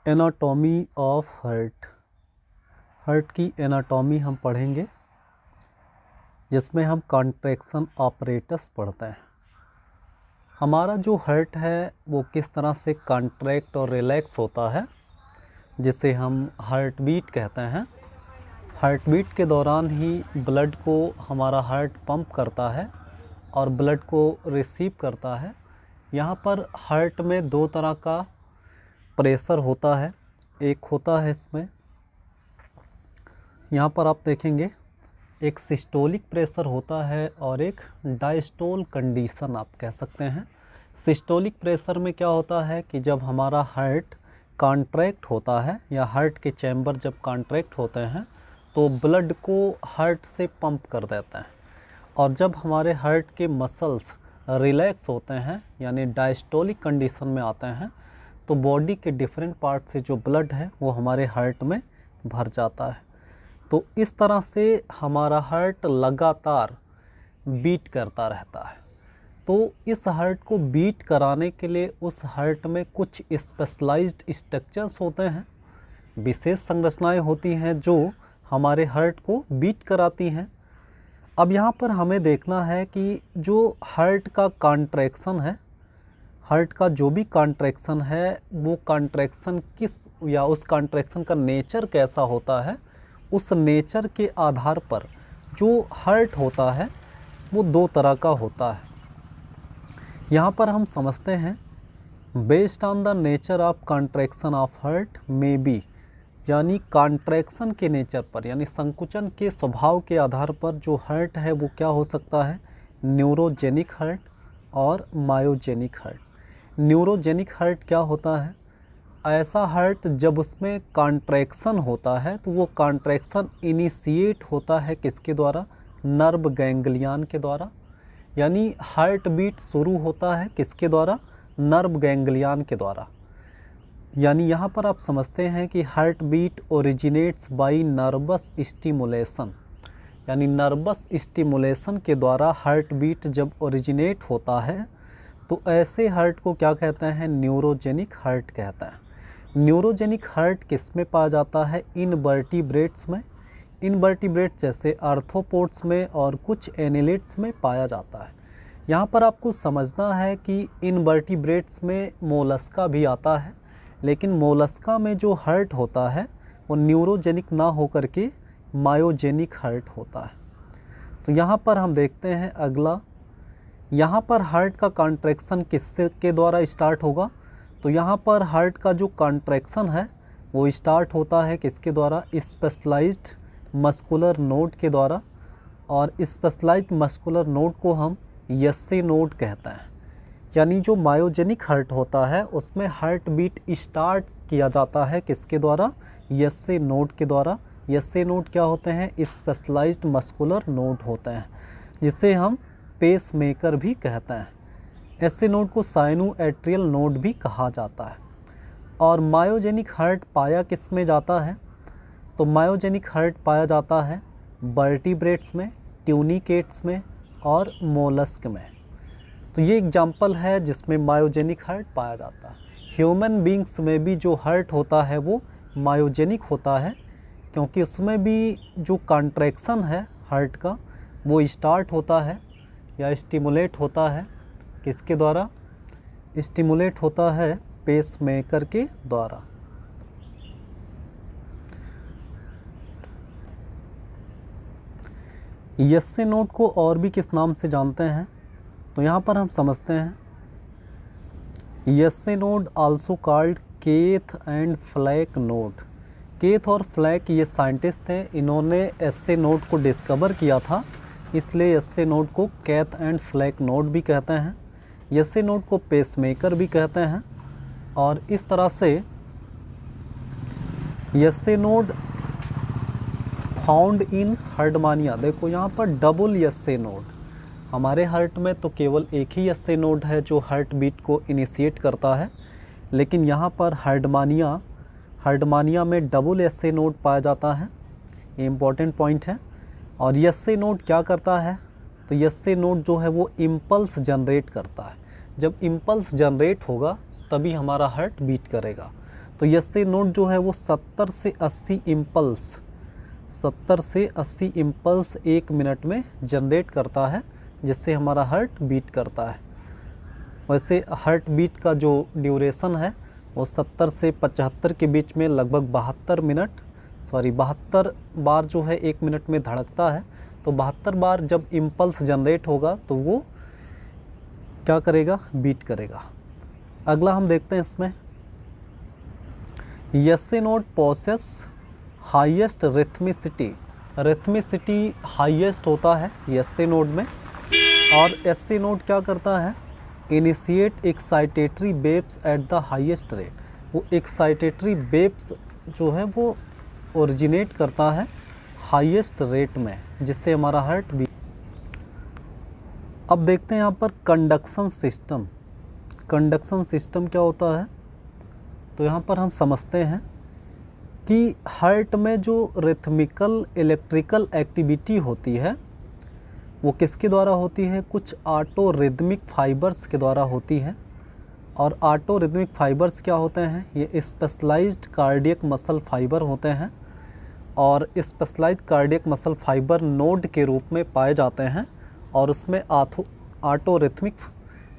Anatomy of heart. Heart की anatomy हम पढ़ेंगे, जिसमें हम कॉन्ट्रैक्शन ऑपरेटस पढ़ते हैं। हमारा जो हार्ट है वो किस तरह से कॉन्ट्रैक्ट और रिलैक्स होता है, जिसे हम हार्ट बीट कहते हैं। हार्ट बीट के दौरान ही ब्लड को हमारा हार्ट पंप करता है और ब्लड को रिसीव करता है। यहाँ पर हार्ट में दो तरह का प्रेशर होता है। एक होता है इसमें, यहाँ पर आप देखेंगे, एक सिस्टोलिक प्रेशर होता है और एक डायस्टोल कंडीशन आप कह सकते हैं। सिस्टोलिक प्रेशर में क्या होता है कि जब हमारा हार्ट कॉन्ट्रैक्ट होता है या हार्ट के चैम्बर जब कॉन्ट्रैक्ट होते हैं तो ब्लड को हार्ट से पंप कर देते हैं, और जब हमारे हार्ट के मसल्स रिलैक्स होते हैं यानी डायस्टोलिक कंडीशन में आते हैं तो बॉडी के डिफरेंट पार्ट से जो ब्लड है वो हमारे हार्ट में भर जाता है। तो इस तरह से हमारा हार्ट लगातार बीट करता रहता है। तो इस हार्ट को बीट कराने के लिए उस हार्ट में कुछ स्पेशलाइज्ड स्ट्रक्चर्स होते हैं, विशेष संरचनाएं होती हैं जो हमारे हार्ट को बीट कराती हैं। अब यहाँ पर हमें देखना है कि जो हार्ट का कॉन्ट्रैक्शन है, हार्ट का जो भी कॉन्ट्रैक्शन है वो कॉन्ट्रैक्शन किस या उस कॉन्ट्रैक्शन का नेचर कैसा होता है। उस नेचर के आधार पर जो हार्ट होता है वो दो तरह का होता है। यहाँ पर हम समझते हैं, based on the nature of contraction of heart may be, यानी कॉन्ट्रैक्शन के नेचर पर यानी संकुचन के स्वभाव के आधार पर जो हार्ट है वो क्या हो सकता है, न्यूरोजेनिक हार्ट और मायोजेनिक हार्ट। न्यूरोजेनिक हार्ट क्या होता है, ऐसा हार्ट जब उसमें कॉन्ट्रैक्शन होता है तो वो कॉन्ट्रैक्शन इनिशिएट होता है किसके द्वारा, नर्व गैंग्लियन के द्वारा। यानी हार्ट बीट शुरू होता है किसके द्वारा, नर्व गैंग्लियन के द्वारा। यानी यहाँ पर आप समझते हैं कि heart beat originates by nervous stimulation, यानी नर्वस स्टिमुलेशन के द्वारा हार्ट बीट जब ओरिजिनेट होता है तो ऐसे हार्ट को क्या कहते हैं, न्यूरोजेनिक हार्ट कहते हैं। न्यूरोजेनिक हार्ट किस में पाया जाता है, इनवर्टिब्रेट्स में, इनवर्टिब्रेट्स जैसे आर्थ्रोपोड्स में और कुछ एनिलिड्स में पाया जाता है। यहाँ पर आपको समझना है कि इनवर्टिब्रेट्स में मोलस्का भी आता है, लेकिन मोलस्का में जो हार्ट होता है वो न्यूरोजेनिक ना होकर के मायोजेनिक हार्ट होता है। तो यहाँ पर हम देखते हैं अगला, यहाँ पर हार्ट का कॉन्ट्रैक्शन किससे के द्वारा स्टार्ट होगा, तो यहाँ पर हार्ट का जो कॉन्ट्रैक्शन है वो स्टार्ट होता है किसके द्वारा, स्पेशलाइज्ड मस्कुलर नोड के द्वारा। और स्पेशलाइज्ड मस्कुलर नोड को हम यस्से नोड कहते हैं। यानी जो मायोजेनिक हार्ट होता है उसमें हार्ट बीट स्टार्ट किया जाता है किसके द्वारा, यस्से नोड के द्वारा। यस्से नोड क्या होते हैं, स्पेशलाइज्ड मस्कुलर नोड होते हैं, जिसे हम पेस मेकर भी कहते हैं। ऐसे नोड को साइनो एट्रियल नोड भी कहा जाता है। और मायोजेनिक हार्ट पाया किस में जाता है, तो मायोजेनिक हार्ट पाया जाता है वर्टिब्रेट्स में, ट्यूनिकेट्स में और मोलस्क में। तो ये एग्जाम्पल है जिसमें मायोजेनिक हार्ट पाया जाता है। ह्यूमन बींग्स में भी जो हार्ट होता है वो मायोजेनिक होता है, क्योंकि उसमें भी जो कॉन्ट्रैक्शन है हार्ट का वो स्टार्ट होता है या स्टिमुलेट होता है किसके द्वारा, स्टिमुलेट होता है पेस मेकर के द्वारा। यस्से नोड को और भी किस नाम से जानते हैं, तो यहाँ पर हम समझते हैं, SA node also called Keith and Flack node. Keith और फ्लैक ये साइंटिस्ट थे, इन्होंने यस्से नोड को डिस्कवर किया था, इसलिए यस्से नोड को केथ एंड फ्लैक नोड भी कहते हैं। यस्से नोड को पेसमेकर भी कहते हैं। और इस तरह से यस्से नोड फाउंड इन हार्टमानिया, देखो यहाँ पर डबल यस्से नोड, हमारे हार्ट में तो केवल एक ही यस्से नोड है जो हार्ट बीट को इनिशिएट करता है, लेकिन यहाँ पर हार्टमानिया में डबल यस्से नोड पाया जाता है। ये इम्पॉर्टेंट पॉइंट है। और यस्से नोड क्या करता है, तो यस्से नोड जो है वो इम्पल्स जनरेट करता है। जब इम्पल्स जनरेट होगा तभी हमारा हार्ट बीट करेगा। तो एसए नोड जो है वो 70 से 80 इम्पल्स 1 मिनट में जनरेट करता है, जिससे हमारा हार्ट बीट करता है। वैसे हार्ट बीट का जो ड्यूरेशन है वो 70 से 75 के बीच में लगभग 72 बार जो है 1 मिनट में धड़कता है। तो 72 बार जब इम्पल्स जनरेट होगा तो वो क्या करेगा, बीट करेगा। अगला हम देखते हैं इसमें, SA node possess highest rhythmicity highest होता है एसए नोड में। और एसए नोड क्या करता है, initiate excitatory waves at the highest rate. वो एक्साइटेटरी वेव्स जो है वो ओरिजिनेट करता है हाईएस्ट रेट में, जिससे हमारा हार्ट बीट। अब देखते हैं यहाँ पर कंडक्शन सिस्टम क्या होता है। तो यहाँ पर हम समझते हैं कि हार्ट में जो रिथमिकल इलेक्ट्रिकल एक्टिविटी होती है वो किसके द्वारा होती है, कुछ ऑटो रिदमिक फाइबर्स के द्वारा होती है। और ऑटो रिदमिक फाइबर्स क्या होते हैं, ये स्पेशलाइज्ड कार्डियक मसल फाइबर होते हैं। और specialised cardiac muscle fibre node के रूप में पाए जाते हैं और उसमें ऑटो रिथमिक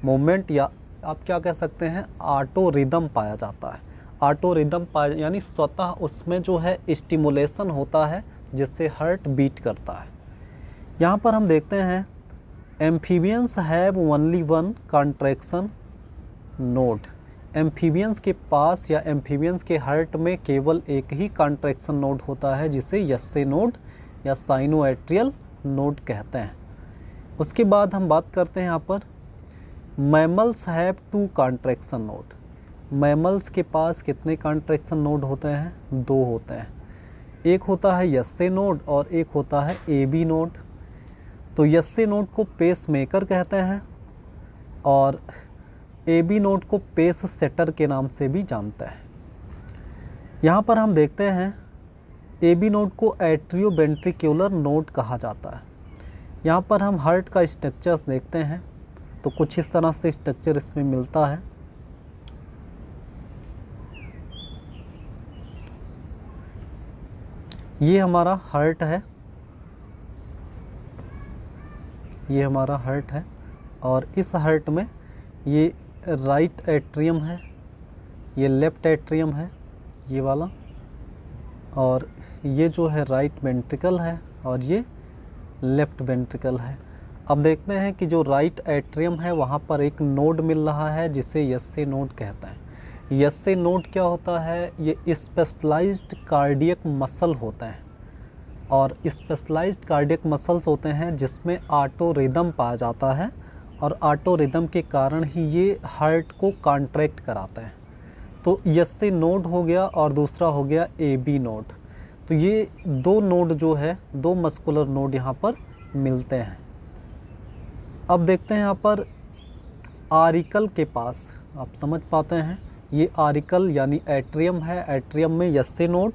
मूवमेंट या आप क्या कह सकते हैं ऑटो रिदम पाया जाता है। ऑटो रिदम यानी स्वतः उसमें जो है स्टिमुलेशन होता है जिससे हार्ट बीट करता है। यहाँ पर हम देखते हैं amphibians have only one contraction node. Amphibians के पास या एम्फीबियंस के हार्ट में केवल एक ही कॉन्ट्रैक्शन नोड होता है, जिसे एसए नोड या साइनोएट्रियल नोड कहते हैं। उसके बाद हम बात करते हैं यहाँ पर mammals have 2 contraction node. Mammals के पास कितने कॉन्ट्रैक्शन नोड होते हैं, 2 होते हैं। एक होता है एसए नोड और एक होता है एबी नोड। तो एसए नोड को पेस मेकर कहते हैं और एबी नोड को पेस सेटर के नाम से भी जानते हैं। यहाँ पर हम देखते हैं एबी नोड को एट्रियोवेंट्रिकुलर नोड कहा जाता है। यहाँ पर हम हार्ट का स्ट्रक्चर्स देखते हैं तो कुछ इस तरह से स्ट्रक्चर इसमें मिलता है। ये हमारा हार्ट है, ये हमारा हार्ट है और इस हार्ट में ये राइट एट्रियम है, ये लेफ्ट एट्रियम है ये वाला, और ये जो है राइट वेंट्रिकल है और ये लेफ्ट वेंट्रिकल है। अब देखते हैं कि जो राइट एट्रियम है वहाँ पर एक नोड मिल रहा है जिसे एसए नोड कहते हैं। एसए नोड क्या होता है, ये स्पेशलाइज्ड कार्डियक मसल होते हैं और स्पेशलाइज्ड कार्डियक मसल्स होते हैं जिसमें ऑटो रिदम पाया जाता है और ऑटो रिदम के कारण ही ये हार्ट को कॉन्ट्रैक्ट कराते हैं। तो एसए नोड हो गया और दूसरा हो गया एबी नोड। तो ये 2 नोड जो है, 2 मस्कुलर नोड यहाँ पर मिलते हैं। अब देखते हैं यहाँ पर आरिकल के पास, आप समझ पाते हैं ये आरिकल यानी एट्रियम है। एट्रियम में एसए नोड,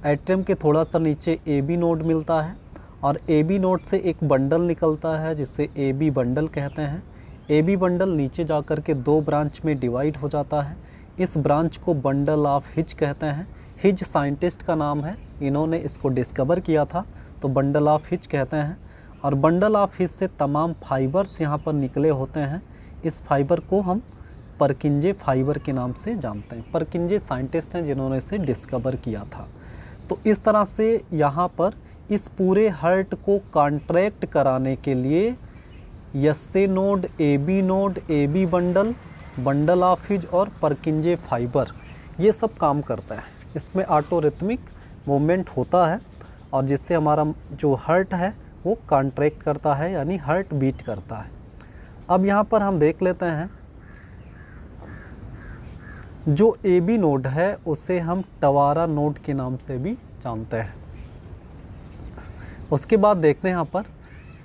एट्रियम के थोड़ा सा नीचे एबी नोड मिलता है और एबी नोड से एक बंडल निकलता है जिसे एबी बंडल कहते हैं। एबी बंडल नीचे जाकर के 2 ब्रांच में डिवाइड हो जाता है। इस ब्रांच को बंडल ऑफ हिज कहते हैं। हिज साइंटिस्ट का नाम है, इन्होंने इसको डिस्कवर किया था, तो बंडल ऑफ हिज कहते हैं। और बंडल ऑफ हिज से तमाम फाइबर्स यहाँ पर निकले होते हैं। इस फाइबर को हम परकिंजे फाइबर के नाम से जानते हैं। परकिंजे साइंटिस्ट हैं जिन्होंने इसे डिस्कवर किया था। तो इस तरह से यहाँ पर इस पूरे हार्ट को कॉन्ट्रैक्ट कराने के लिए SA node, AB bundle, bundle of his और परकिंजे फाइबर ये सब काम करता है। इसमें ऑटो रिथमिक मूवमेंट होता है और जिससे हमारा जो हार्ट है वो कॉन्ट्रैक्ट करता है यानी हार्ट बीट करता है। अब यहाँ पर हम देख लेते हैं जो एबी नोड है उसे हम टवारा नोड के नाम से भी जानते हैं। उसके बाद देखते हैं यहाँ पर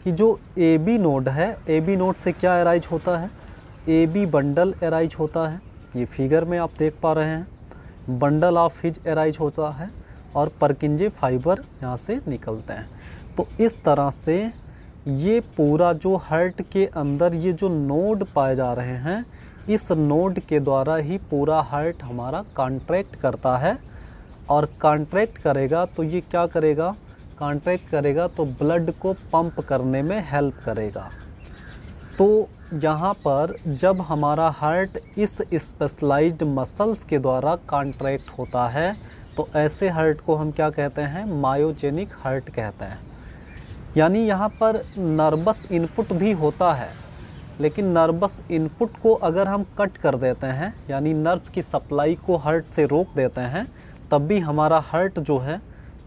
कि जो एबी नोड है, एबी नोड से क्या अराइज होता है, एबी बंडल अराइज होता है। ये फिगर में आप देख पा रहे हैं, बंडल ऑफ हिज अराइज होता है और परकिंजे फाइबर यहाँ से निकलते हैं। तो इस तरह से ये पूरा जो हार्ट के अंदर ये जो नोड पाए जा रहे हैं इस नोड के द्वारा ही पूरा हार्ट हमारा कॉन्ट्रैक्ट करता है। और कॉन्ट्रैक्ट करेगा तो ये क्या करेगा, कॉन्ट्रैक्ट करेगा तो ब्लड को पंप करने में हेल्प करेगा। तो यहाँ पर जब हमारा हार्ट इस स्पेशलाइज्ड मसल्स के द्वारा कॉन्ट्रैक्ट होता है तो ऐसे हार्ट को हम क्या कहते हैं, मायोजेनिक हार्ट कहते हैं। यानी यहाँ पर नर्वस इनपुट भी होता है, लेकिन नर्वस इनपुट को अगर हम कट कर देते हैं, यानी नर्व्स की सप्लाई को हार्ट से रोक देते हैं, तब भी हमारा हार्ट जो है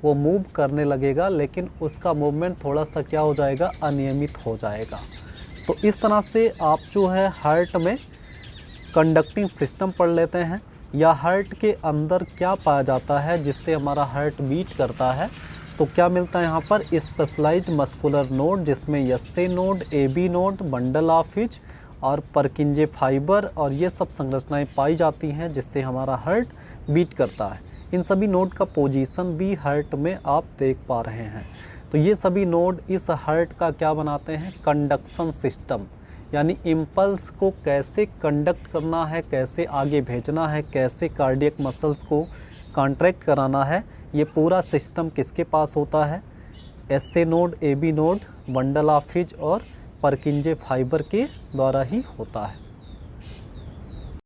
वो मूव करने लगेगा, लेकिन उसका मूवमेंट थोड़ा सा क्या हो जाएगा, अनियमित हो जाएगा। तो इस तरह से आप जो है हार्ट में कंडक्टिंग सिस्टम पढ़ लेते हैं, या हार्ट के अंदर क्या पाया जाता है जिससे हमारा हार्ट बीट करता है। तो क्या मिलता है यहाँ पर, स्पेशलाइज्ड मस्कुलर नोड, जिसमें SA node, AB node, bundle of his और परकिंजे फाइबर और ये सब संरचनाएं पाई जाती हैं जिससे हमारा हार्ट बीट करता है। इन सभी नोड का पोजीशन भी हार्ट में आप देख पा रहे हैं। तो ये सभी नोड इस हार्ट का क्या बनाते हैं, कंडक्शन सिस्टम, यानी इम्पल्स को कैसे कंडक्ट करना है, कैसे आगे भेजना है, कैसे कार्डियक मसल्स को कॉन्ट्रैक्ट कराना है, ये पूरा सिस्टम किसके पास होता है, SA node, AB node, bundle of his और परकिंजे फाइबर के द्वारा ही होता है।